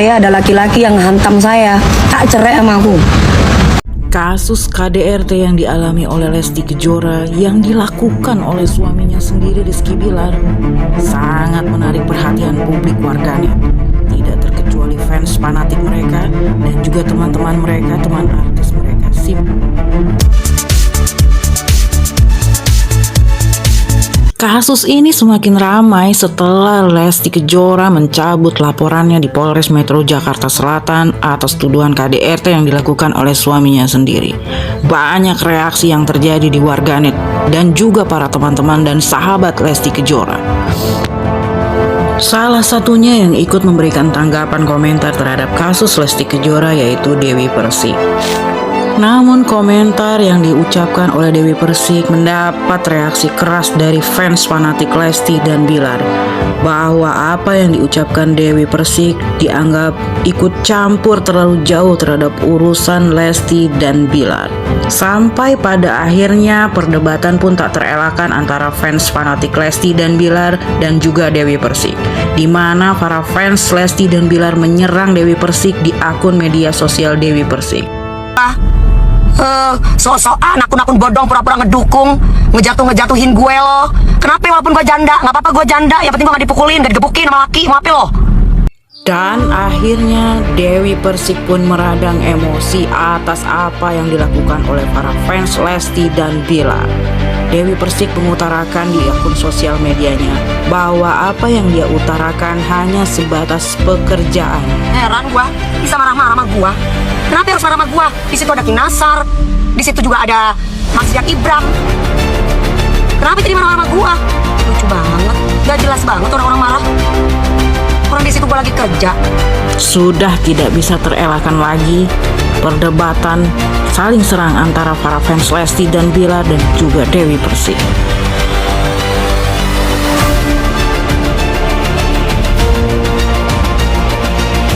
saya ada laki-laki yang hantam saya, tak cerai sama aku. Kasus KDRT yang dialami oleh Lesti Kejora yang dilakukan oleh suaminya sendiri Rizky Bilar sangat menarik perhatian publik warganet. Tidak terkecuali fans fanatik mereka dan juga teman-teman mereka, teman artis mereka. Kasus ini semakin ramai setelah Lesti Kejora mencabut laporannya di Polres Metro Jakarta Selatan atas tuduhan KDRT yang dilakukan oleh suaminya sendiri. Banyak reaksi yang terjadi di warganet dan juga para teman-teman dan sahabat Lesti Kejora. Salah satunya yang ikut memberikan tanggapan komentar terhadap kasus Lesti Kejora yaitu Dewi Persik. Namun komentar yang diucapkan oleh Dewi Persik mendapat reaksi keras dari fans fanatik Lesti dan Bilar bahwa apa yang diucapkan Dewi Persik dianggap ikut campur terlalu jauh terhadap urusan Lesti dan Bilar. Sampai pada akhirnya perdebatan pun tak terelakkan antara fans fanatik Lesti dan Bilar dan juga Dewi Persik, di mana para fans Lesti dan Bilar menyerang Dewi Persik di akun media sosial Dewi Persik. So-soan akun-akun bodong pura-pura ngedukung, ngejatuhin gue lo. Kenapa walaupun gue janda? Gak apa-apa gue janda, yang penting gue gak dipukulin, gak digebukin sama laki, mau apa lo? Dan akhirnya Dewi Persik pun meradang emosi atas apa yang dilakukan oleh para fans Lesti dan Bilar. Dewi Persik mengutarakan di akun sosial medianya bahwa apa yang dia utarakan hanya sebatas pekerjaan. Heran gue, bisa marah-marah sama gue. Kenapa harus marah sama gue? Di situ ada Kinasar, di situ juga ada Mas Yak Ibram. Kenapa jadi marah sama gue? Lucu banget, gak jelas banget orang-orang marah. Orang di situ gue lagi kerja. Sudah tidak bisa terelakkan lagi perdebatan saling serang antara para fans Lesti dan Bilar dan juga Dewi Persik.